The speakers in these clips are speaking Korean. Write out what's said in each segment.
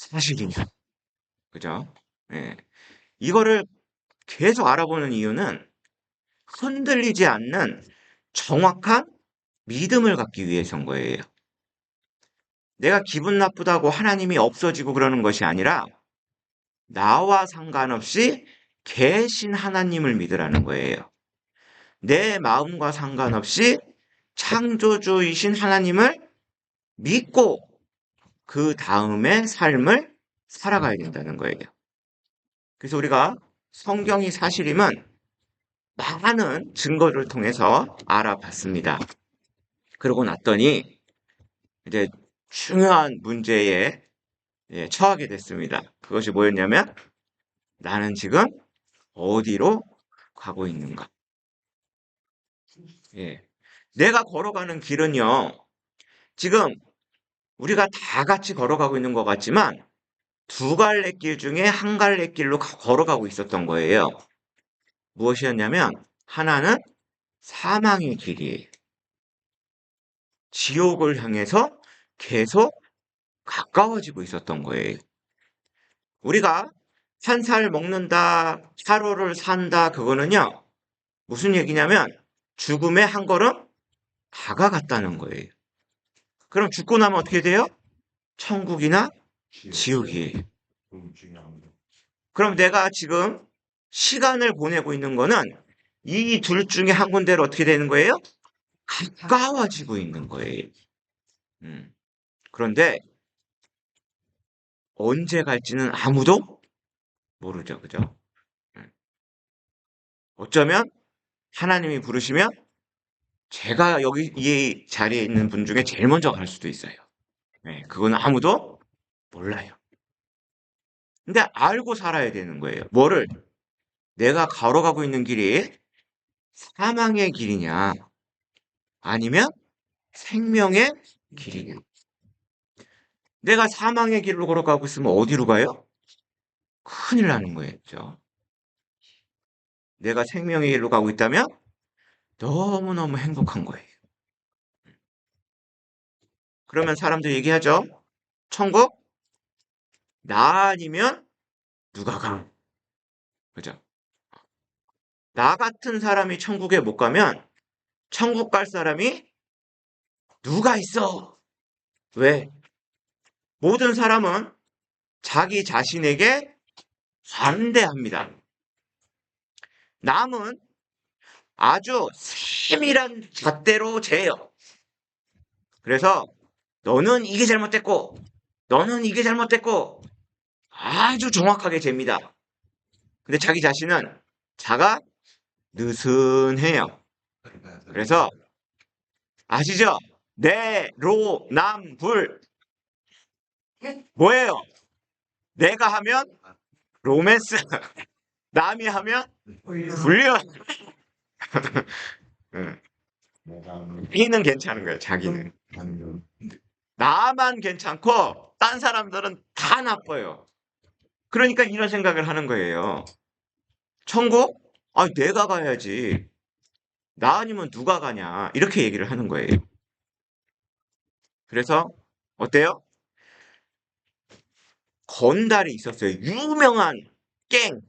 사실이냐. 그죠? 예. 이거를 계속 알아보는 이유는 흔들리지 않는 정확한 믿음을 갖기 위해서인 거예요. 내가 기분 나쁘다고 하나님이 없어지고 그러는 것이 아니라 나와 상관없이 계신 하나님을 믿으라는 거예요. 내 마음과 상관없이 창조주이신 하나님을 믿고 그 다음에 삶을 살아가야 된다는 거예요. 그래서 우리가 성경이 사실임은 많은 증거를 통해서 알아봤습니다. 그러고 났더니 이제 중요한 문제에 처하게 됐습니다. 그것이 뭐였냐면 나는 지금 어디로 가고 있는가? 예. 내가 걸어가는 길은요, 지금 우리가 다 같이 걸어가고 있는 것 같지만 두 갈래 길 중에 한 갈래 길로 걸어가고 있었던 거예요. 무엇이었냐면 하나는 사망의 길이에요. 지옥을 향해서 계속 가까워지고 있었던 거예요. 우리가 한 살 먹는다, 하루를 산다, 그거는요, 무슨 얘기냐면 죽음에 한 걸음 다가갔다는 거예요. 그럼 죽고 나면 어떻게 돼요? 천국이나 지옥이에요. 그럼 내가 지금 시간을 보내고 있는 거는 이 둘 중에 한 군데로 어떻게 되는 거예요? 가까워지고 있는 거예요. 그런데 언제 갈지는 아무도 모르죠. 그죠? 어쩌면 하나님이 부르시면 제가 여기 이 자리에 있는 분 중에 제일 먼저 갈 수도 있어요. 네, 그건 아무도 몰라요. 근데 알고 살아야 되는 거예요. 뭐를? 내가 걸어가고 있는 길이 사망의 길이냐, 아니면 생명의 길이냐. 내가 사망의 길로 걸어가고 있으면 어디로 가요? 큰일 나는 거예요. 그죠? 내가 생명의 길로 가고 있다면 너무너무 행복한 거예요. 그러면 사람들이 얘기하죠. 천국? 나 아니면 누가 가? 그죠? 나 같은 사람이 천국에 못 가면 천국 갈 사람이 누가 있어? 왜? 모든 사람은 자기 자신에게 반대합니다. 남은 아주 세밀한 잣대로 재요. 그래서 너는 이게 잘못됐고, 너는 이게 잘못됐고, 아주 정확하게 잽니다. 근데 자기 자신은 자가 느슨해요. 그래서 아시죠? 내로남불 뭐예요? 내가 하면 로맨스, 남이 하면 불륜. 자기는 괜찮은 거예요. 자기는. 나만 괜찮고 딴 사람들은 다 나빠요. 그러니까 이런 생각을 하는 거예요. 천국? 아, 내가 가야지. 나 아니면 누가 가냐. 이렇게 얘기를 하는 거예요. 그래서 어때요? 건달이 있었어요. 유명한 갱.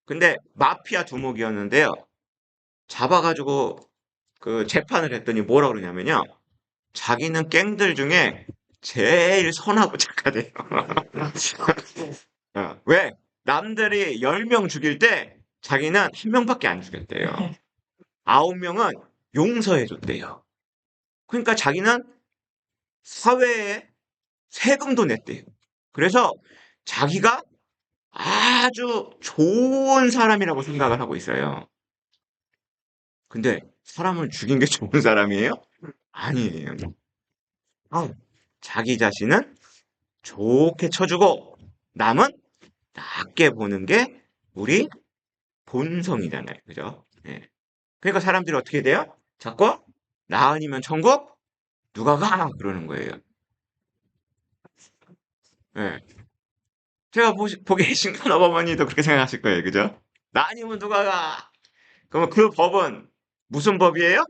근데 마피아 두목이었는데요. 잡아가지고 그 재판을 했더니 뭐라 그러냐면요. 자기는 갱들 중에 제일 선하고 착하대요. 왜? 남들이 10명 죽일 때 자기는 1명밖에 안 죽였대요. 9명은 용서해줬대요. 그러니까 자기는 사회에 세금도 냈대요. 그래서 자기가 아주 좋은 사람이라고 생각을 하고 있어요. 근데 사람을 죽인 게 좋은 사람이에요? 아니에요. 자기 자신은 좋게 쳐주고 남은 낮게 보는 게 우리 본성이잖아요. 그죠? 예. 그러니까 사람들이 어떻게 돼요? 자꾸 나 아니면 천국? 누가 가? 그러는 거예요. 예. 제가 보기 신간 어머니도 그렇게 생각하실 거예요. 그죠? 나 아니면 누가 가? 그러면 그 법은 무슨 법이에요?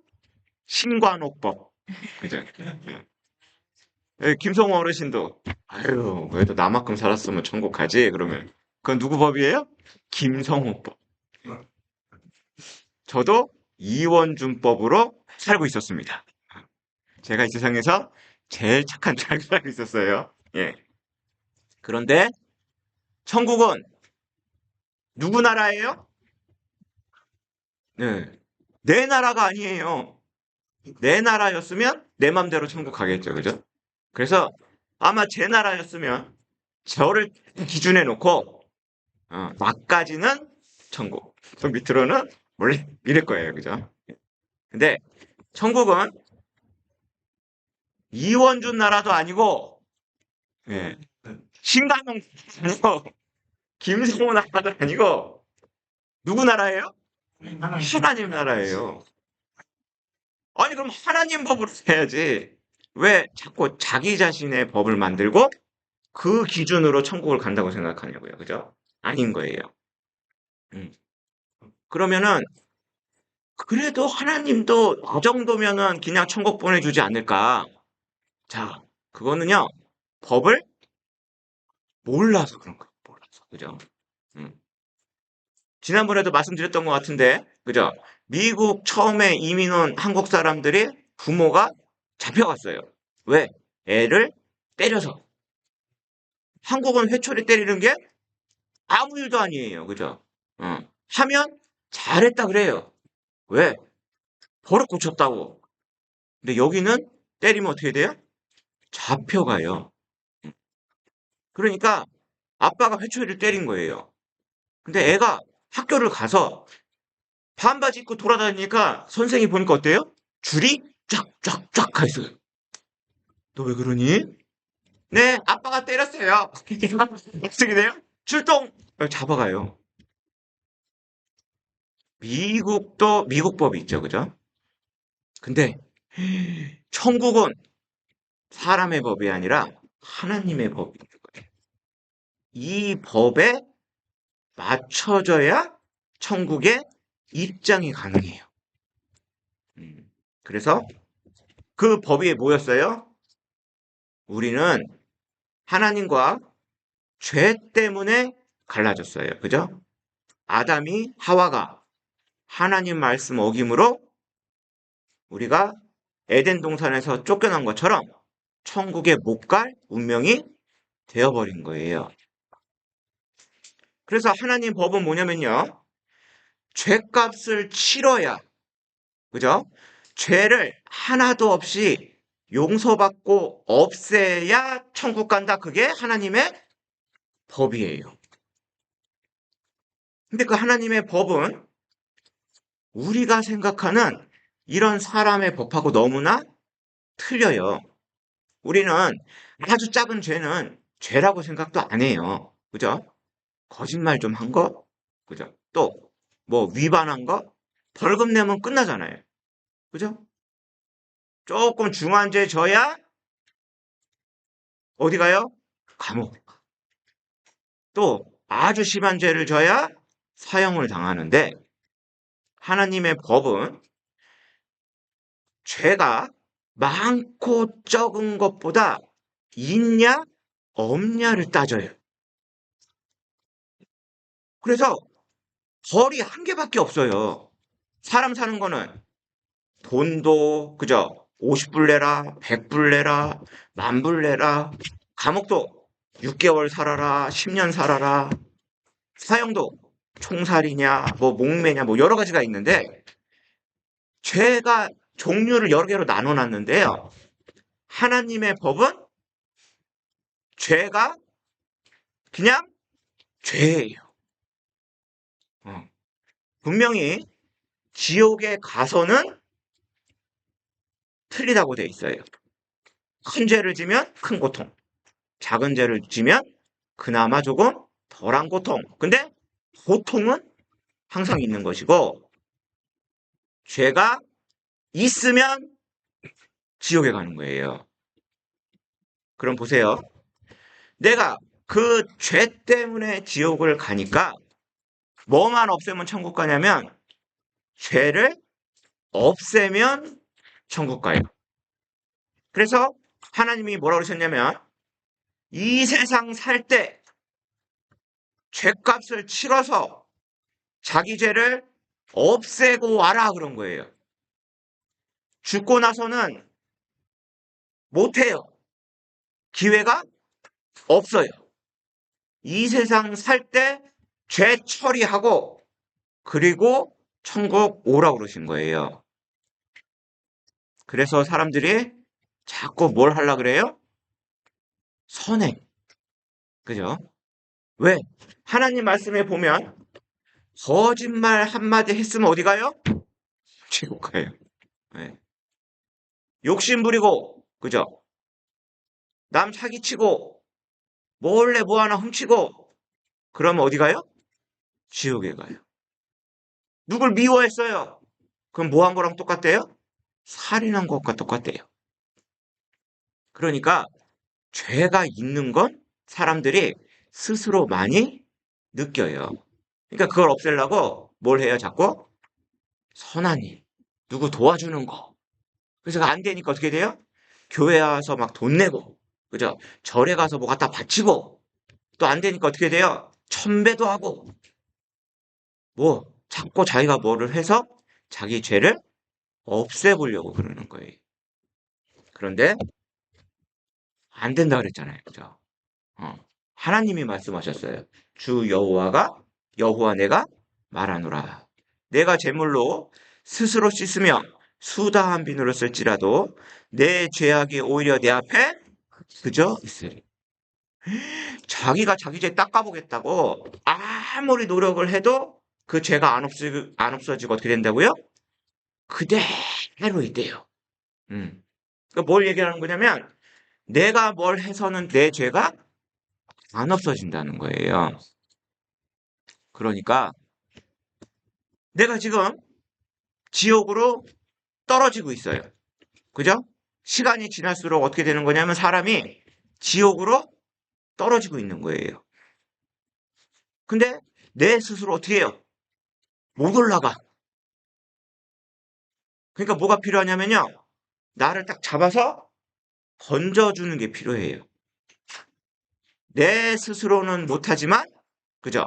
신관옥법. 그죠? 예. 예, 김성호 어르신도 아유, 그래도 나만큼 살았으면 천국 가지, 그러면. 그건 누구 법이에요? 김성호법. 저도 이원준법으로 살고 있었습니다. 제가 이 세상에서 제일 착한 잘 살고 있었어요. 예. 그런데 천국은 누구 나라예요? 네. 내 나라가 아니에요. 내 나라였으면 내 맘대로 천국 가겠죠. 그죠? 그래서 아마 제 나라였으면 저를 기준에 놓고 나까지는 천국, 그 밑으로는 원래 이럴 거예요. 그죠? 근데 천국은 이원준 나라도 아니고 예, 신가명 아니고 김성호 나라도 아니고 누구 나라예요? 하나님 나라예요. 아니 그럼 하나님 법으로 해야지. 왜 자꾸 자기 자신의 법을 만들고 그 기준으로 천국을 간다고 생각하냐고요. 그죠? 아닌 거예요. 음. 그러면은 그래도 하나님도 이 정도면은 그냥 천국 보내주지 않을까? 자, 그거는요. 법을 몰라서 그런 거예요. 몰라서. 그죠? 음. 지난번에도 말씀드렸던 것 같은데, 그죠? 미국 처음에 이민 온 한국 사람들이 부모가 잡혀갔어요. 왜? 애를 때려서. 한국은 회초리 때리는 게 아무 일도 아니에요. 그죠? 하면 잘했다 그래요. 왜? 버릇 고쳤다고. 근데 여기는 때리면 어떻게 돼요? 잡혀가요. 그러니까 아빠가 회초리를 때린 거예요. 근데 애가 학교를 가서 반바지 입고 돌아다니니까 선생이 보니까 어때요? 줄이 쫙쫙쫙 가 있어요. 너 왜 그러니? 네, 아빠가 때렸어요. 어떻게 돼요? 출동! 잡아가요. 미국도 미국 법이 있죠, 그죠? 근데 천국은 사람의 법이 아니라 하나님의 법인 거예요. 이 법에 맞춰져야 천국에 입장이 가능해요. 그래서 그 법이 뭐였어요? 우리는 하나님과 죄 때문에 갈라졌어요. 그죠? 아담이 하와가 하나님 말씀 어김으로 우리가 에덴 동산에서 쫓겨난 것처럼 천국에 못 갈 운명이 되어버린 거예요. 그래서 하나님 법은 뭐냐면요. 죄값을 치러야, 그죠? 죄를 하나도 없이 용서받고 없애야 천국 간다. 그게 하나님의 법이에요. 근데 그 하나님의 법은 우리가 생각하는 이런 사람의 법하고 너무나 틀려요. 우리는 아주 작은 죄는 죄라고 생각도 안 해요. 그죠? 거짓말 좀 한 거? 그죠? 또, 뭐, 위반한 거? 벌금 내면 끝나잖아요. 그죠? 조금 중한 죄 져야 어디 가요? 감옥. 또, 아주 심한 죄를 져야 사형을 당하는데, 하나님의 법은 죄가 많고 적은 것보다 있냐, 없냐를 따져요. 그래서 벌이 한 개밖에 없어요. 사람 사는 거는 돈도, 그죠? 50불 내라, 100불 내라, 만불 내라, 감옥도 6개월 살아라, 10년 살아라, 사형도 총살이냐, 뭐 목매냐, 뭐 여러 가지가 있는데, 죄가 종류를 여러 개로 나눠 놨는데요. 하나님의 법은 죄가 그냥 죄예요. 어. 분명히 지옥에 가서는 틀리다고 돼 있어요. 큰 죄를 지면 큰 고통, 작은 죄를 지면 그나마 조금 덜한 고통. 근데 고통은 항상 있는 것이고, 죄가 있으면 지옥에 가는 거예요. 그럼 보세요. 내가 그 죄 때문에 지옥을 가니까 뭐만 없애면 천국 가냐면 죄를 없애면 천국 가요. 그래서 하나님이 뭐라고 그러셨냐면 이 세상 살 때 죄값을 치러서 자기 죄를 없애고 와라 그런 거예요. 죽고 나서는 못해요. 기회가 없어요. 이 세상 살 때 죄 처리하고 그리고 천국 오라고 그러신 거예요. 그래서 사람들이 자꾸 뭘 하려고 그래요? 선행. 그죠? 왜? 하나님 말씀에 보면 거짓말 한마디 했으면 어디 가요? 지옥 가요. 네. 욕심 부리고, 그죠? 남 사기치고, 몰래 뭐 하나 훔치고, 그러면 어디 가요? 지옥에 가요. 누굴 미워했어요? 그럼 뭐 한 거랑 똑같대요? 살인한 것과 똑같대요. 그러니까 죄가 있는 건 사람들이 스스로 많이 느껴요. 그러니까 그걸 없애려고 뭘 해요, 자꾸? 선한 일, 누구 도와주는 거. 그래서 안 되니까 어떻게 돼요? 교회 와서 막 돈 내고, 그죠? 절에 가서 뭐 갖다 바치고, 또 안 되니까 어떻게 돼요? 천배도 하고, 뭐, 자꾸 자기가 뭐를 해서 자기 죄를 없애보려고 그러는 거예요. 그런데 안 된다 그랬잖아요. 그죠? 어. 하나님이 말씀하셨어요. 주 여호와 내가 말하노라. 내가 제물로 스스로 씻으며 수다한 비누를 쓸지라도 내 죄악이 오히려 내 앞에 그저 있으리. 자기가 자기 죄 닦아보겠다고 아무리 노력을 해도 그 죄가 안 없어지고 어떻게 된다고요? 그대로 있대요. 그러니까 뭘 얘기하는 거냐면 내가 뭘 해서는 내 죄가 안 없어진다는 거예요. 그러니까 내가 지금 지옥으로 떨어지고 있어요. 그죠? 시간이 지날수록 어떻게 되는 거냐면 사람이 지옥으로 떨어지고 있는 거예요. 근데 내 스스로 어떻게 해요? 못 올라가. 그러니까 뭐가 필요하냐면요. 나를 딱 잡아서 건져주는 게 필요해요. 내 스스로는 못하지만, 그죠?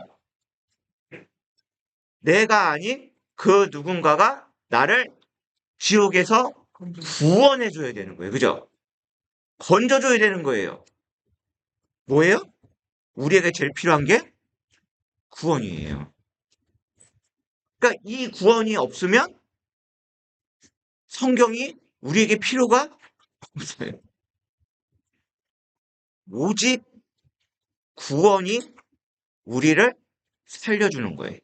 내가 아닌 그 누군가가 나를 지옥에서 구원해줘야 되는 거예요. 그죠? 건져줘야 되는 거예요. 뭐예요? 우리에게 제일 필요한 게 구원이에요. 그러니까 이 구원이 없으면 성경이 우리에게 필요가 없어요. 오직 구원이 우리를 살려주는 거예요.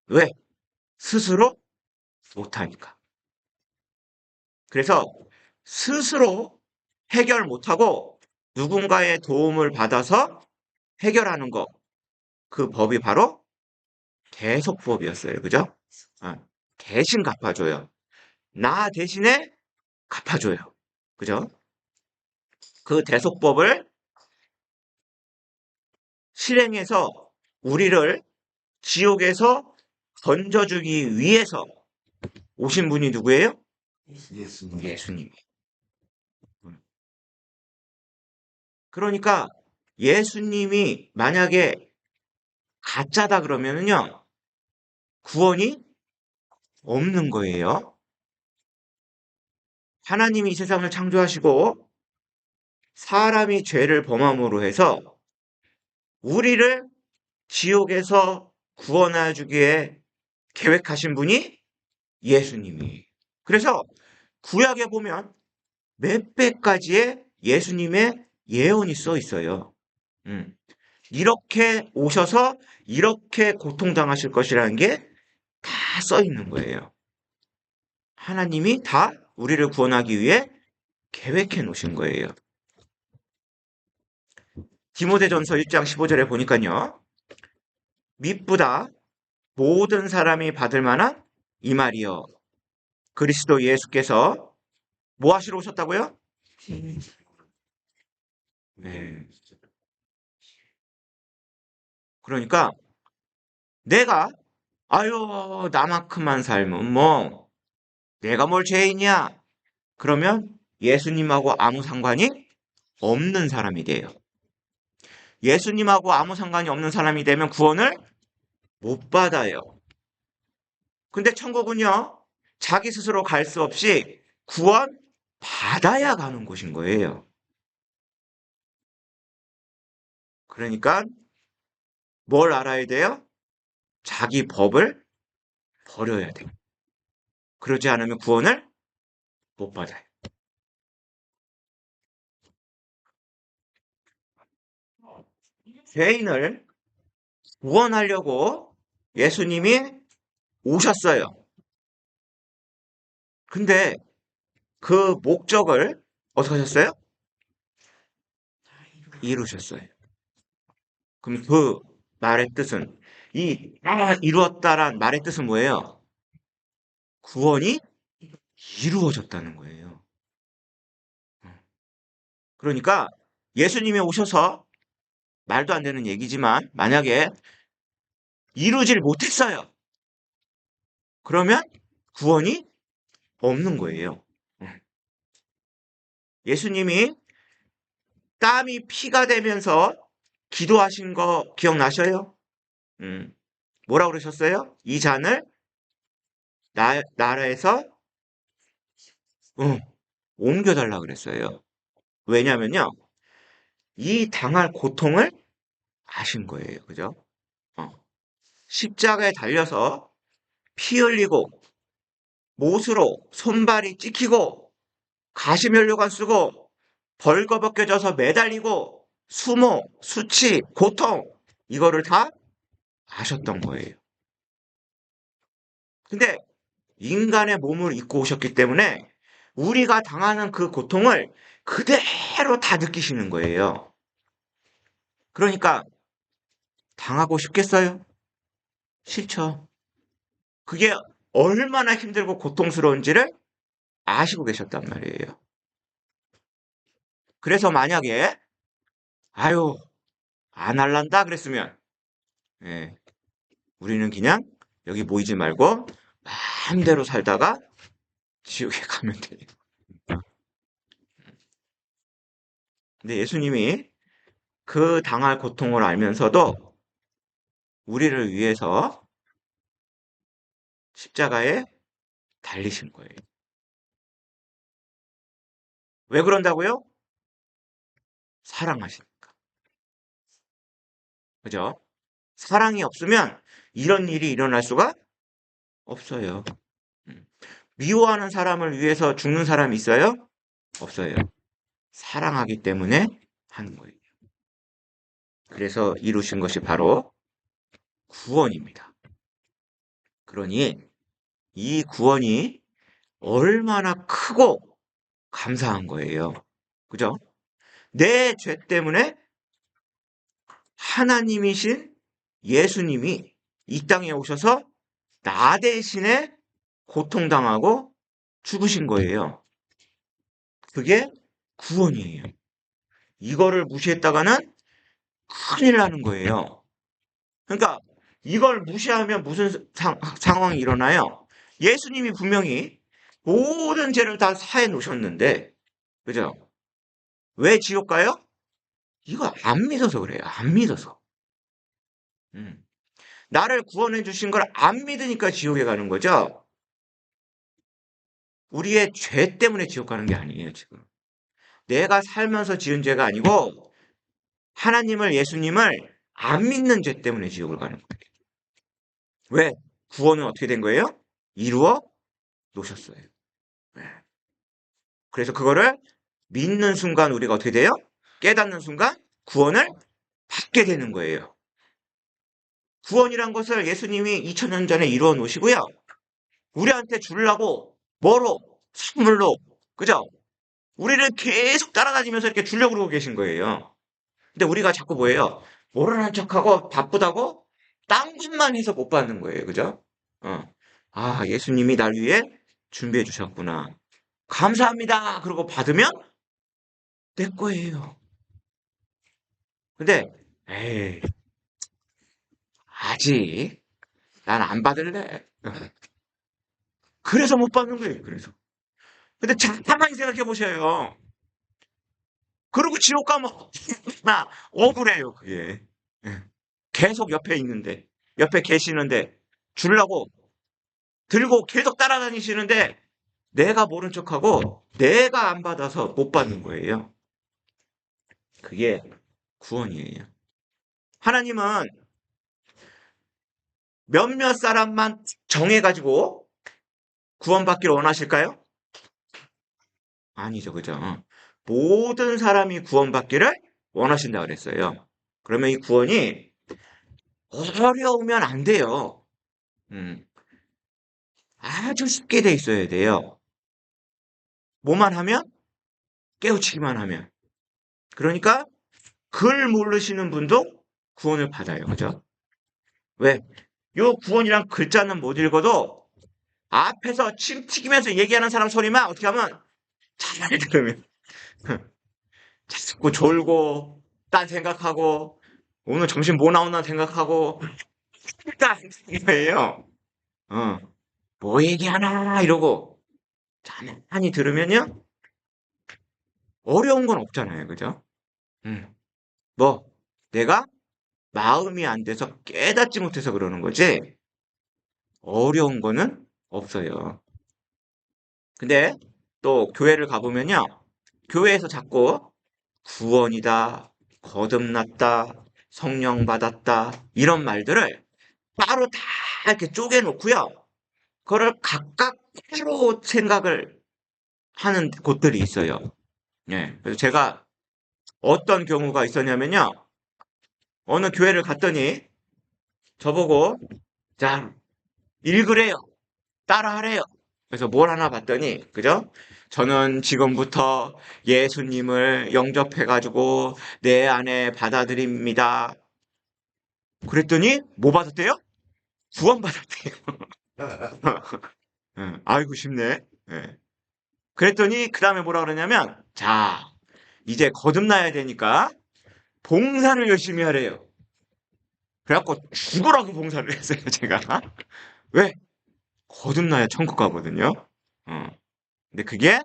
왜? 스스로 못하니까. 그래서 스스로 해결 못하고 누군가의 도움을 받아서 해결하는 거. 그 법이 바로 대속법이었어요. 그죠? 아, 대신 갚아줘요. 나 대신에 갚아줘요. 그죠? 그 대속법을 실행해서 우리를 지옥에서 건져주기 위해서 오신 분이 누구예요? 예수님. 예수님. 그러니까 예수님이 만약에 가짜다 그러면은요, 구원이 없는 거예요. 하나님이 이 세상을 창조하시고 사람이 죄를 범함으로 해서 우리를 지옥에서 구원해 주기에 계획하신 분이 예수님이. 그래서 구약에 보면 몇백 가지의 예수님의 예언이 써 있어요. 음. 이렇게 오셔서 이렇게 고통당하실 것이라는 게 다 써 있는 거예요. 하나님이 다 우리를 구원하기 위해 계획해 놓으신 거예요. 디모데전서 1장 15절에 보니까요. 믿보다 모든 사람이 받을 만한 이 말이요. 그리스도 예수께서 뭐 하시러 오셨다고요? 네. 그러니까 내가 아유 나만큼만 살면 뭐 내가 뭘 죄인이야? 그러면 예수님하고 아무 상관이 없는 사람이 돼요. 예수님하고 아무 상관이 없는 사람이 되면 구원을 못 받아요. 근데 천국은요, 자기 스스로 갈 수 없이 구원 받아야 가는 곳인 거예요. 그러니까 뭘 알아야 돼요? 자기 법을 버려야 돼요. 그러지 않으면 구원을 못 받아요. 죄인을 구원하려고 예수님이 오셨어요. 근데 그 목적을 어떻게 하셨어요? 이루셨어요. 그럼 그 말의 뜻은 이루었다란 말의 뜻은 뭐예요? 구원이 이루어졌다는 거예요. 그러니까 예수님이 오셔서 말도 안 되는 얘기지만 만약에 이루질 못했어요. 그러면 구원이 없는 거예요. 예수님이 땀이 피가 되면서 기도하신 거 기억나셔요? 음, 뭐라고 그러셨어요? 이 잔을 나라에서 옮겨달라 그랬어요. 왜냐면요, 이 당할 고통을 아신 거예요. 그죠? 어. 십자가에 달려서 피 흘리고 못으로 손발이 찍히고 가시면류관 쓰고 벌거벗겨져서 매달리고 수모, 수치, 고통 이거를 다 아셨던 거예요. 근데 인간의 몸을 입고 오셨기 때문에 우리가 당하는 그 고통을 그대로 다 느끼시는 거예요. 그러니까 당하고 싶겠어요? 싫죠. 그게 얼마나 힘들고 고통스러운지를 아시고 계셨단 말이에요. 그래서 만약에 아유 안 할란다 그랬으면 예, 우리는 그냥 여기 모이지 말고 마음대로 살다가 지옥에 가면 돼요. 근데 예수님이 그 당할 고통을 알면서도 우리를 위해서 십자가에 달리신 거예요. 왜 그런다고요? 사랑하시니까. 그죠? 사랑이 없으면 이런 일이 일어날 수가 없어요. 음. 미워하는 사람을 위해서 죽는 사람이 있어요? 없어요. 사랑하기 때문에 하는 거예요. 그래서 이루신 것이 바로 구원입니다. 그러니 이 구원이 얼마나 크고 감사한 거예요. 그죠? 내 죄 때문에 하나님이신 예수님이 이 땅에 오셔서 나 대신에 고통당하고 죽으신 거예요. 그게 구원이에요. 이거를 무시했다가는 큰일 나는 거예요. 그러니까 이걸 무시하면 무슨 상황이 일어나요? 예수님이 분명히 모든 죄를 다 사해 놓으셨는데, 그죠? 왜 지옥 가요? 이거 안 믿어서 그래요. 안 믿어서. 음. 나를 구원해 주신 걸 안 믿으니까 지옥에 가는 거죠. 우리의 죄 때문에 지옥 가는 게 아니에요, 지금. 내가 살면서 지은 죄가 아니고 하나님을 예수님을 안 믿는 죄 때문에 지옥을 가는 거예요. 왜? 구원은 어떻게 된 거예요? 이루어 놓으셨어요. 네. 그래서 그거를 믿는 순간 우리가 어떻게 돼요? 깨닫는 순간 구원을 받게 되는 거예요. 구원이란 것을 예수님이 2000년 전에 이루어 놓으시고요. 우리한테 주려고 뭐로? 선물로. 그죠? 우리를 계속 따라다니면서 이렇게 주려고 그러고 계신 거예요. 근데 우리가 자꾸 뭐예요? 모르는 척하고 바쁘다고 딴 것만 해서 못 받는 거예요. 그죠? 어. 아, 예수님이 날 위해 준비해 주셨구나. 감사합니다. 그러고 받으면 내 거예요. 근데 에이, 아직 난 안 받을래. 그래서 못 받는 거예요. 그래서. 근데 가만히 생각해 보셔요. 그리고 지옥 가면 나 억울해요, 그게. 예. 계속 옆에 있는데, 옆에 계시는데, 주려고 들고 계속 따라다니시는데, 내가 모른 척하고, 내가 안 받아서 못 받는 거예요. 그게 구원이에요. 하나님은 몇몇 사람만 정해가지고 구원받기를 원하실까요? 아니죠, 그죠? 모든 사람이 구원받기를 원하신다 그랬어요. 그러면 이 구원이 어려우면 안 돼요. 음, 아주 쉽게 돼 있어야 돼요. 뭐만 하면? 깨우치기만 하면. 그러니까 글 모르시는 분도 구원을 받아요. 그죠? 왜? 요 구원이란 글자는 못 읽어도 앞에서 침 튀기면서 얘기하는 사람 소리만 어떻게 하면 잘 들으면 자꾸 졸고 딴 생각하고 오늘 점심 뭐 나오나 생각하고 딱 이거예요. 어, 뭐 얘기하나 이러고 가만히 들으면요 어려운 건 없잖아요, 그죠? 음, 뭐 내가 마음이 안 돼서 깨닫지 못해서 그러는 거지 어려운 거는 없어요. 근데 또 교회를 가보면요, 교회에서 자꾸 구원이다, 거듭났다, 성령 받았다 이런 말들을 따로 다 이렇게 쪼개놓고요. 그거를 각각 따로 생각을 하는 곳들이 있어요. 예. 그래서 제가 어떤 경우가 있었냐면요. 어느 교회를 갔더니 저보고 자, 읽으래요. 따라하래요. 그래서 뭘 하나 봤더니 그죠? 저는 지금부터 예수님을 영접해가지고 내 안에 받아들입니다. 그랬더니 뭐 받았대요? 구원 받았대요. 예, 아이고 쉽네. 예. 그랬더니 그 다음에 뭐라 그러냐면 자 이제 거듭나야 되니까 봉사를 열심히 하래요. 그래갖고 죽으라고 봉사를 했어요 제가. 왜? 거듭나야 천국 가거든요. 어. 근데 그게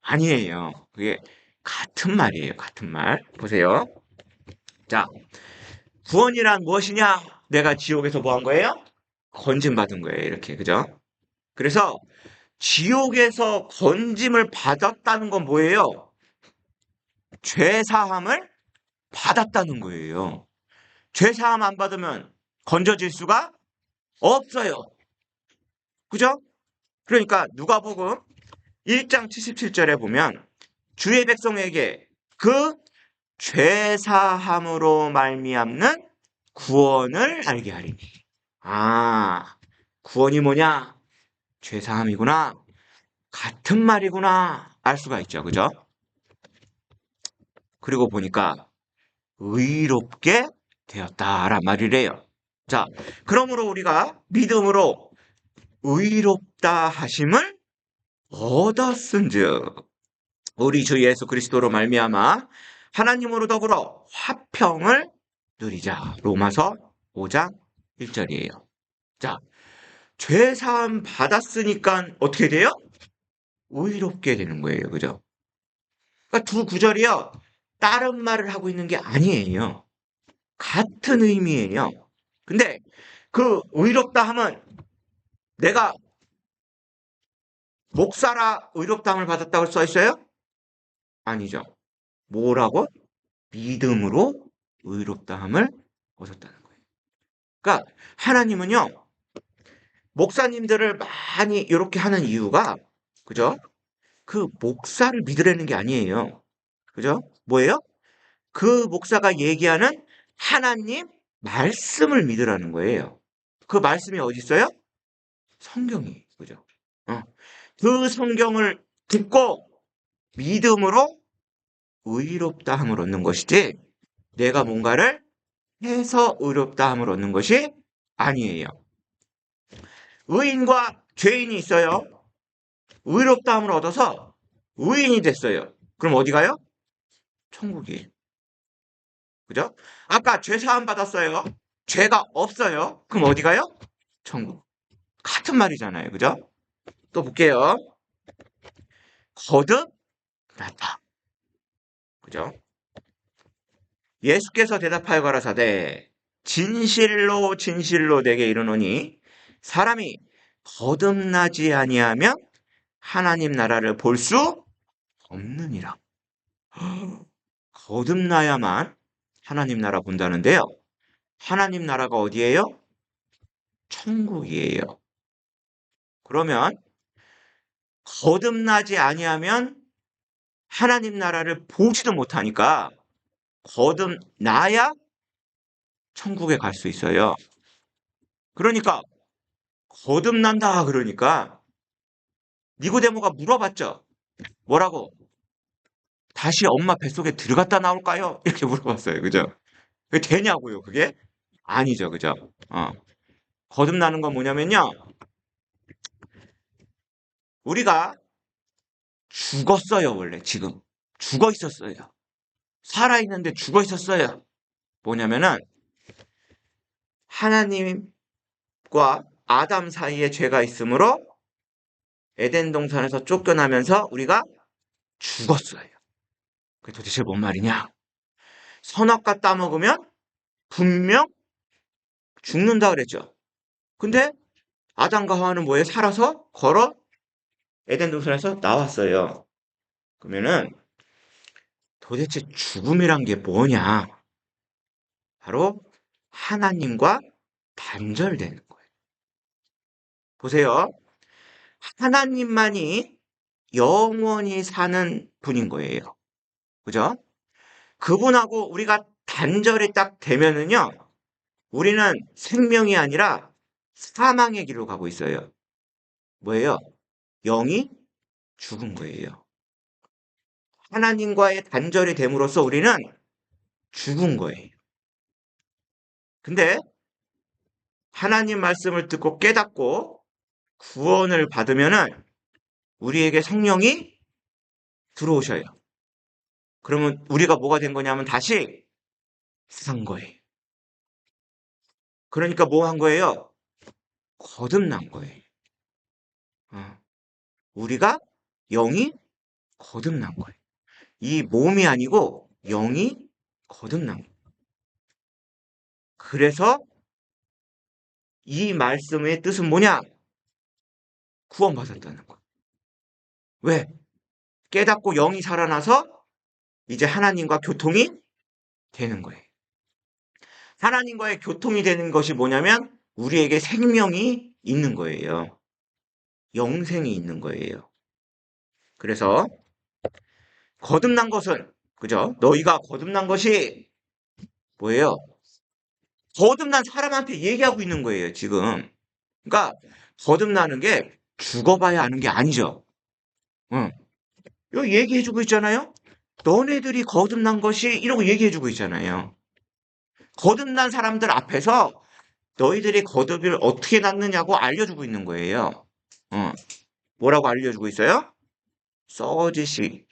아니에요. 그게 같은 말이에요. 같은 말. 보세요. 자, 구원이란 무엇이냐? 내가 지옥에서 뭐 한 거예요? 건짐 받은 거예요. 이렇게. 그죠? 그래서 지옥에서 건짐을 받았다는 건 뭐예요? 죄사함을 받았다는 거예요. 죄사함 안 받으면 건져질 수가 없어요. 그죠? 그러니까 누가복음 1장 77절에 보면 주의 백성에게 그 죄사함으로 말미암는 구원을 알게 하리니. 아, 구원이 뭐냐? 죄사함이구나. 같은 말이구나. 알 수가 있죠. 그죠? 그리고 보니까 의롭게 되었다란 말이래요. 자, 그러므로 우리가 믿음으로 의롭다 하심을 얻었은즉 우리 주 예수 그리스도로 말미암아 하나님으로 더불어 화평을 누리자. 로마서 5장 1절이에요. 자, 죄 사함 받았으니까 어떻게 돼요? 의롭게 되는 거예요. 그죠? 그러니까 두 구절이요. 다른 말을 하고 있는 게 아니에요. 같은 의미예요. 근데 그 의롭다 함은 내가 목사라 의롭다함을 받았다고 써 있어요? 아니죠. 뭐라고? 믿음으로 의롭다함을 얻었다는 거예요. 그러니까 하나님은요. 목사님들을 많이 이렇게 하는 이유가 그죠? 그 목사를 믿으라는 게 아니에요. 그죠? 뭐예요? 그 목사가 얘기하는 하나님 말씀을 믿으라는 거예요. 그 말씀이 어디 있어요? 성경이. 그죠? 어. 그 성경을 듣고 믿음으로 의롭다함을 얻는 것이지 내가 뭔가를 해서 의롭다함을 얻는 것이 아니에요. 의인과 죄인이 있어요. 의롭다함을 얻어서 의인이 됐어요. 그럼 어디 가요? 천국이. 그죠? 아까 죄 사함 받았어요. 죄가 없어요. 그럼 어디 가요? 천국. 같은 말이잖아요. 그죠? 또 볼게요. 거듭났다. 그죠? 예수께서 대답하여 가라사대 진실로 진실로 내게 이르노니 사람이 거듭나지 아니하면 하나님 나라를 볼 수 없느니라. 거듭나야만 하나님 나라 본다는데요. 하나님 나라가 어디예요? 천국이에요. 그러면 거듭나지 아니하면 하나님 나라를 보지도 못하니까 거듭나야 천국에 갈 수 있어요. 그러니까 거듭난다 그러니까 니고데모가 물어봤죠. 뭐라고? 다시 엄마 뱃속에 들어갔다 나올까요? 이렇게 물어봤어요. 그죠? 그게 되냐고요, 그게? 아니죠, 그죠? 거듭나는 건 뭐냐면요. 우리가 죽었어요, 원래 지금. 죽어 있었어요. 살아있는데 죽어 있었어요. 뭐냐면은 하나님과 아담 사이에 죄가 있으므로 에덴 동산에서 쫓겨나면서 우리가 죽었어요. 그게 도대체 뭔 말이냐? 선악과 따먹으면 분명 죽는다 그랬죠. 근데 아담과 하와는 뭐에 살아서 걸어 에덴 동산에서 나왔어요. 그러면은 도대체 죽음이란 게 뭐냐? 바로 하나님과 단절되는 거예요. 보세요. 하나님만이 영원히 사는 분인 거예요. 그죠? 그분하고 우리가 단절이 딱 되면은요, 우리는 생명이 아니라 사망의 길로 가고 있어요. 뭐예요? 영이 죽은 거예요. 하나님과의 단절이 됨으로써 우리는 죽은 거예요. 근데 하나님 말씀을 듣고 깨닫고 구원을 받으면은 우리에게 성령이 들어오셔요. 그러면 우리가 뭐가 된 거냐면 다시 산 거예요. 그러니까 뭐 한 거예요? 거듭난 거예요. 우리가 영이 거듭난 거예요. 이 몸이 아니고 영이 거듭난 거예요. 그래서 이 말씀의 뜻은 뭐냐? 구원받았다는 거예요. 왜? 깨닫고 영이 살아나서 이제 하나님과 교통이 되는 거예요. 하나님과의 교통이 되는 것이 뭐냐면 우리에게 생명이 있는 거예요. 영생이 있는 거예요. 그래서 거듭난 것은 그죠? 너희가 거듭난 것이 뭐예요? 거듭난 사람한테 얘기하고 있는 거예요, 지금. 그러니까 거듭나는 게 죽어봐야 아는 게 아니죠. 응. 여기 얘기해주고 있잖아요. 너네들이 거듭난 것이 이러고 얘기해주고 있잖아요. 거듭난 사람들 앞에서 너희들이 거듭을 어떻게 낳느냐고 알려주고 있는 거예요. 뭐라고 알려주고 있어요? 썩어지시.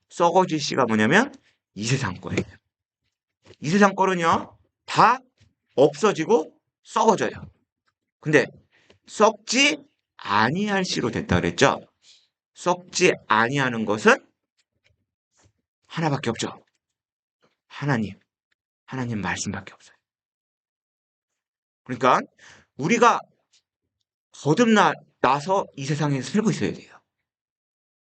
썩어지시가 뭐냐면 이 세상 거예요. 이 세상 거는요, 다 없어지고 썩어져요. 근데 썩지 아니할 시로 됐다 그랬죠? 썩지 아니하는 것은 하나밖에 없죠. 하나님. 하나님 말씀밖에 없어요. 그러니까 우리가 거듭나서 이 세상에 살고 있어야 돼요.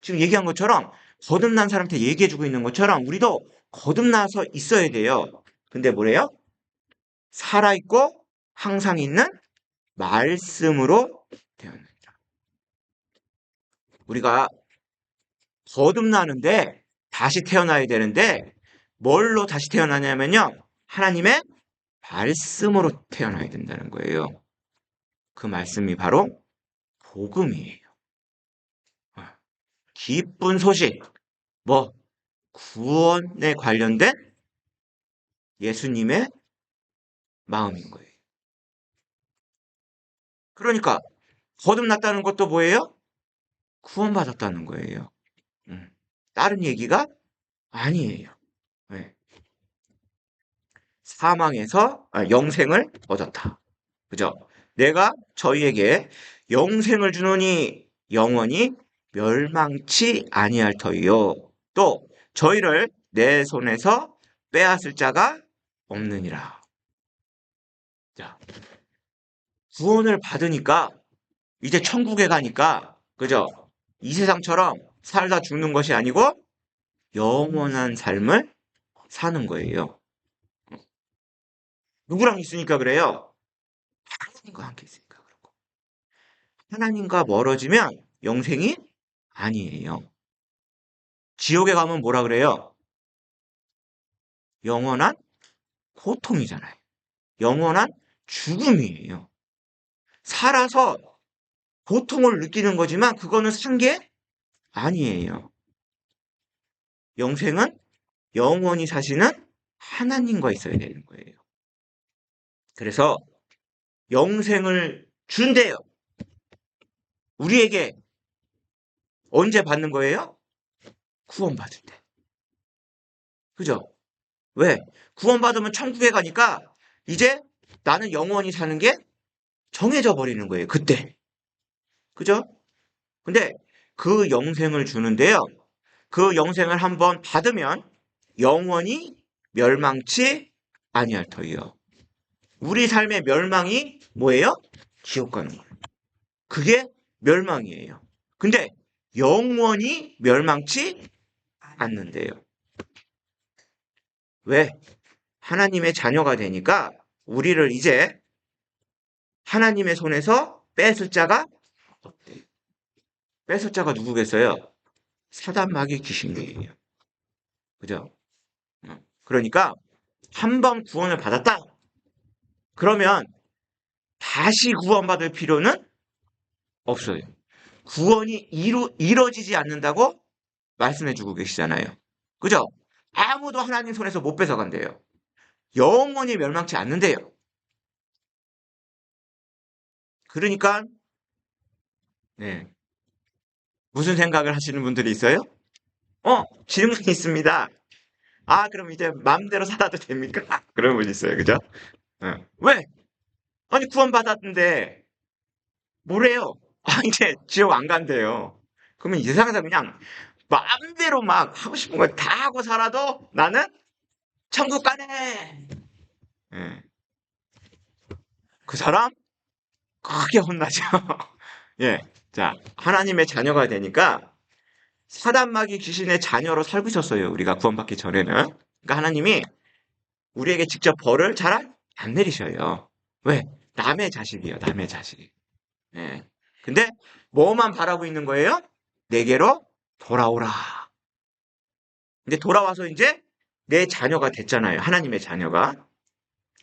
지금 얘기한 것처럼 거듭난 사람한테 얘기해주고 있는 것처럼 우리도 거듭나서 있어야 돼요. 근데 뭐래요? 살아있고 항상 있는 말씀으로 태어납니다. 우리가 거듭나는데 다시 태어나야 되는데 뭘로 다시 태어나냐면요. 하나님의 말씀으로 태어나야 된다는 거예요. 그 말씀이 바로 복음이에요. 기쁜 소식, 뭐 구원에 관련된 예수님의 마음인 거예요. 그러니까 거듭났다는 것도 뭐예요? 구원받았다는 거예요. 다른 얘기가 아니에요. 네. 사망에서 영생을 얻었다. 그죠? 내가 저희에게 영생을 주노니 영원히 멸망치 아니할 터이요. 또 저희를 내 손에서 빼앗을 자가 없느니라. 자, 구원을 받으니까 이제 천국에 가니까 그죠? 이 세상처럼 살다 죽는 것이 아니고 영원한 삶을 사는 거예요. 누구랑 있으니까 그래요? 하나님과 함께 있으니까 그렇고. 하나님과 멀어지면 영생이 아니에요. 지옥에 가면 뭐라 그래요? 영원한 고통이잖아요. 영원한 죽음이에요. 살아서 고통을 느끼는 거지만 그거는 산 게 아니에요. 영생은 영원히 사시는 하나님과 있어야 되는 거예요. 그래서 영생을 준대요. 우리에게 언제 받는 거예요? 구원받을 때. 그죠? 왜? 구원받으면 천국에 가니까 이제 나는 영원히 사는 게 정해져 버리는 거예요. 그때. 그죠? 근데 그 영생을 주는데요. 그 영생을 한번 받으면 영원히 멸망치 아니할 터이요. 우리 삶의 멸망이 뭐예요? 지옥 가는 거예요. 그게 멸망이에요. 근데 영원히 멸망치 않는데요. 왜? 하나님의 자녀가 되니까 우리를 이제 하나님의 손에서 뺏을 자가 없대요. 뺏을 자가 누구겠어요? 사단 마귀 귀신이에요. 그죠? 그러니까 한 번 구원을 받았다. 그러면 다시 구원받을 필요는 없어요. 구원이 이루어지지 않는다고 말씀해주고 계시잖아요. 그죠? 아무도 하나님 손에서 못 뺏어간대요. 영원히 멸망치 않는데요. 그러니까 네. 무슨 생각을 하시는 분들이 있어요? 질문이 있습니다. 아, 그럼 이제 마음대로 살아도 됩니까? 그런 분 있어요. 그죠? 왜? 아니, 구원받았는데, 뭐래요? 아, 이제 지옥 안 간대요. 그러면 이 세상에서 그냥 마음대로 막 하고 싶은 거 다 하고 살아도 나는 천국 가네! 예. 그 사람? 크게 혼나죠. 예. 자, 하나님의 자녀가 되니까 사단마귀 귀신의 자녀로 살고 있었어요. 우리가 구원받기 전에는. 그러니까 하나님이 우리에게 직접 벌을 잘 안 내리셔요. 왜? 남의 자식이에요. 남의 자식. 예. 근데 뭐만 바라고 있는 거예요? 내게로 돌아오라. 근데 돌아와서 이제 내 자녀가 됐잖아요. 하나님의 자녀가.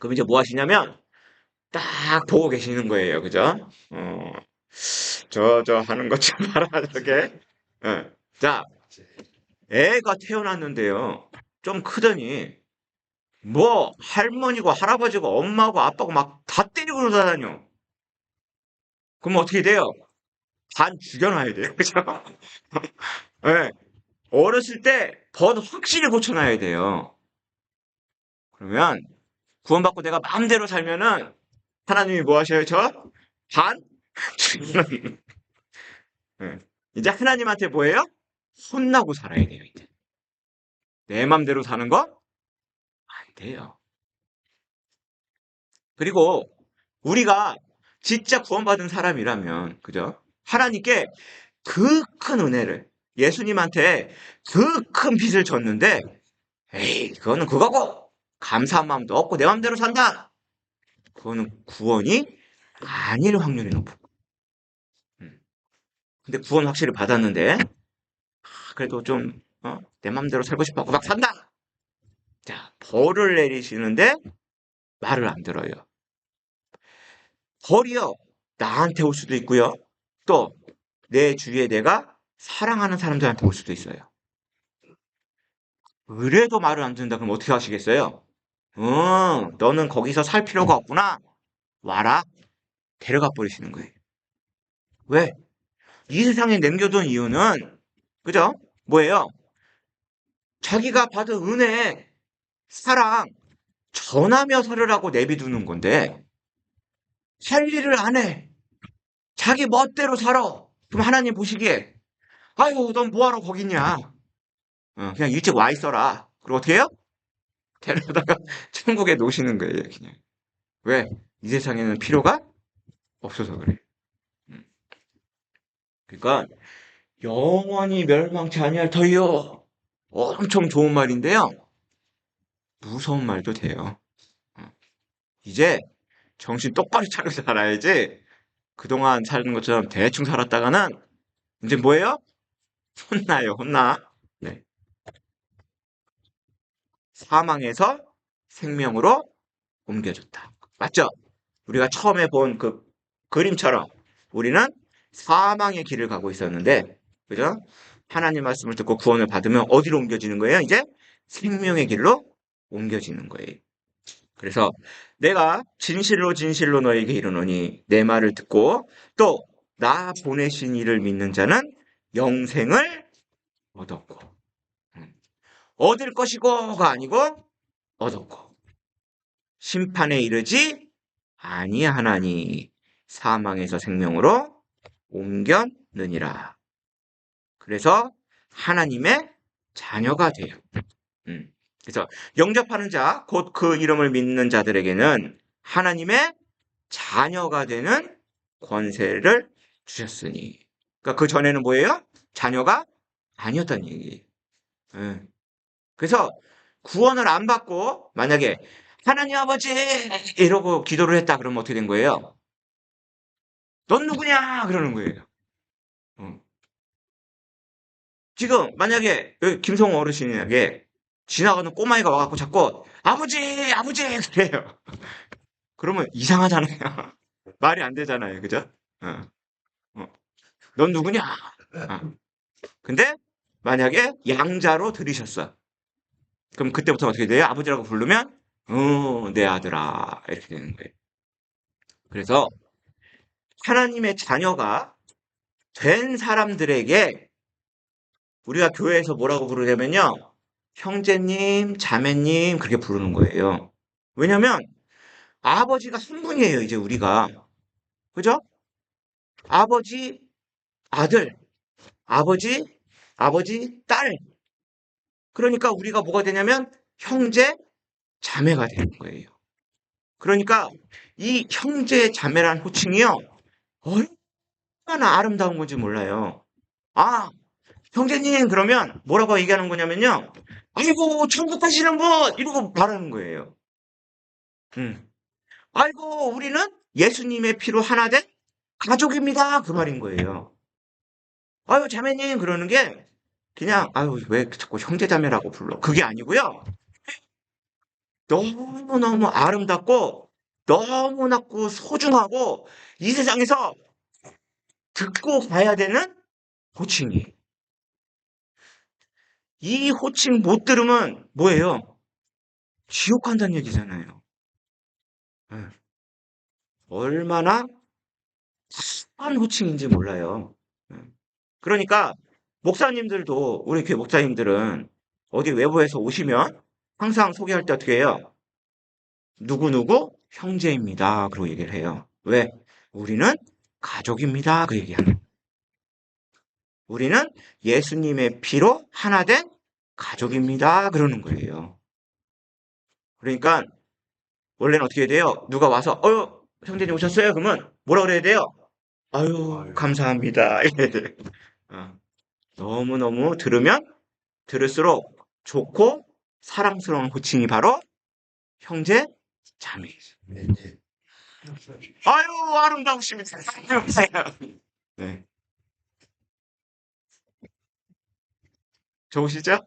그럼 이제 뭐 하시냐면 딱 보고 계시는 거예요. 그죠? 저 하는 것 좀 봐라, 저게. 자, 애가 태어났는데요. 좀 크더니 뭐 할머니고 할아버지고 엄마고 아빠고 막 다 때리고 그러다니요. 그럼 어떻게 돼요? 반 죽여놔야 돼요. 그죠? 예. 어렸을 때 번 확실히 고쳐놔야 돼요. 그러면 구원받고 내가 마음대로 살면은 하나님이 뭐 하셔요? 반 죽이는. 예. 이제 하나님한테 뭐예요? 혼나고 살아야 돼요. 이제 내 맘대로 사는 거 안 돼요. 그리고 우리가 진짜 구원받은 사람이라면 그죠? 하나님께 그 큰 은혜를 예수님한테 그 큰 빚을 졌는데 에이 그거는 그거고 감사한 마음도 없고 내 맘대로 산다. 그거는 구원이 아닐 확률이 높고. 근데 구원 확실히 받았는데 그래도 좀 내 맘대로 살고 싶어 막 산다. 자 벌을 내리시는데 말을 안 들어요. 벌이요 나한테 올 수도 있고요. 또 내 주위에 내가 사랑하는 사람들한테 올 수도 있어요. 그래도 말을 안 듣는다 그럼 어떻게 하시겠어요? 너는 거기서 살 필요가 없구나. 와라. 데려가 버리시는 거예요. 왜? 이 세상에 남겨둔 이유는 그죠? 뭐예요? 자기가 받은 은혜, 사랑 전하며 살으라고 내비두는 건데 할 일을 안 해. 자기 멋대로 살아. 그럼 하나님 보시기에 아유 넌 뭐하러 거기 있냐? 그냥 일찍 와 있어라. 그리고 어떻게 해요? 데려다가 천국에 놓으시는 거예요, 그냥. 왜? 이 세상에는 필요가 없어서 그래. 음. 그러니까 영원히 멸망치 아니할 터이요. 엄청 좋은 말인데요. 무서운 말도 돼요. 어. 이제 정신 똑바로 차려서 살아야지. 그동안 사는 것처럼 대충 살았다가는 이제 뭐예요? 혼나요, 혼나. 네. 사망에서 생명으로 옮겨줬다. 맞죠? 우리가 처음에 본 그 그림처럼 우리는 사망의 길을 가고 있었는데, 그죠? 하나님 말씀을 듣고 구원을 받으면 어디로 옮겨지는 거예요? 이제 생명의 길로 옮겨지는 거예요. 그래서 내가 진실로 진실로 너에게 이르노니 내 말을 듣고 또 나 보내신 이를 믿는 자는 영생을 얻었고, 음, 얻을 것이고가 아니고 얻었고, 심판에 이르지 아니하나니 사망에서 생명으로 옮겼느니라. 그래서 하나님의 자녀가 돼요. 그래서 영접하는 자, 곧 그 이름을 믿는 자들에게는 하나님의 자녀가 되는 권세를 주셨으니. 그러니까 그 전에는 뭐예요? 자녀가 아니었다는 얘기예요. 예. 그래서 구원을 안 받고 만약에 하나님 아버지 이러고 기도를 했다 그러면 어떻게 된 거예요? 넌 누구냐 그러는 거예요. 어. 지금 만약에 여기 김성호 어르신에게 지나가는 꼬마이가 와갖고 자꾸 아버지 아버지 그래요. 그러면 이상하잖아요. 말이 안 되잖아요. 그죠? 어, 어. 넌 누구냐? 어. 근데 만약에 양자로 들이셨어. 그럼 그때부터 어떻게 돼요? 아버지라고 부르면 내 아들아 이렇게 되는 거예요. 그래서 하나님의 자녀가 된 사람들에게 우리가 교회에서 뭐라고 부르냐면요. 형제님, 자매님 그렇게 부르는 거예요. 왜냐면 아버지가 한 분이에요, 이제 우리가. 그죠? 아버지, 아들, 아버지, 아버지, 딸. 그러니까 우리가 뭐가 되냐면 형제, 자매가 되는 거예요. 그러니까 이 형제, 자매란 호칭이요. 얼마나 아름다운 건지 몰라요. 아, 형제님 그러면 뭐라고 얘기하는 거냐면요. 아이고 천국 가시는 분 이러고 말하는 거예요. 음. 아이고 우리는 예수님의 피로 하나 된 가족입니다. 그 말인 거예요. 아유 자매님 그러는 게 그냥 아유 왜 자꾸 형제자매라고 불러. 그게 아니고요. 너무너무 아름답고 너무나고 소중하고 이 세상에서 듣고 가야 되는 호칭이. 이 호칭 못 들으면 뭐예요? 지옥 간다는 얘기잖아요. 예. 얼마나 한 호칭인지 몰라요. 예. 그러니까 목사님들도 우리 교회 목사님들은 어디 외부에서 오시면 항상 소개할 때 어떻게 해요? 누구누구 형제입니다. 그러고 얘기를 해요. 왜? 우리는 가족입니다. 그 얘기하는. 우리는 예수님의 피로 하나 된 가족입니다. 그러는 거예요. 그러니까 원래는 어떻게 돼요? 누가 와서 형제님 오셨어요? 그러면 뭐라 그래야 돼요? 아유 감사합니다. 이래야 돼요. 어. 너무너무 들으면 들을수록 좋고 사랑스러운 호칭이 바로 형제 자매이죠. 아유 아름다우십니다. 네. 좋으시죠?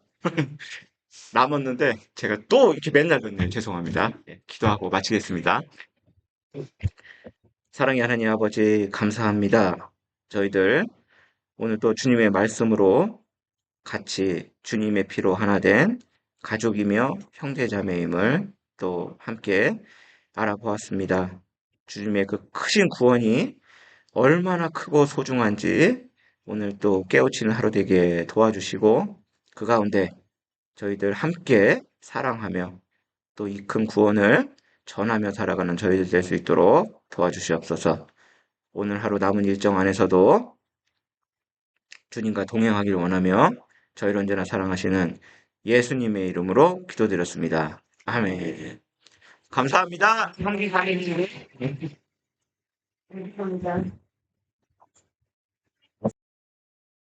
남았는데 제가 또 이렇게 맨날 듣네요. 죄송합니다. 예, 기도하고 마치겠습니다. 사랑의 하나님 아버지 감사합니다. 저희들 오늘 또 주님의 말씀으로 같이 주님의 피로 하나 된 가족이며 형제자매임을 또 함께 알아보았습니다. 주님의 그 크신 구원이 얼마나 크고 소중한지 오늘 또 깨우치는 하루 되게 도와주시고 그 가운데 저희들 함께 사랑하며 또 이 큰 구원을 전하며 살아가는 저희들 될 수 있도록 도와주시옵소서. 오늘 하루 남은 일정 안에서도 주님과 동행하기를 원하며 저희를 언제나 사랑하시는 예수님의 이름으로 기도드렸습니다. 아멘. 감사합니다. 감사합니다.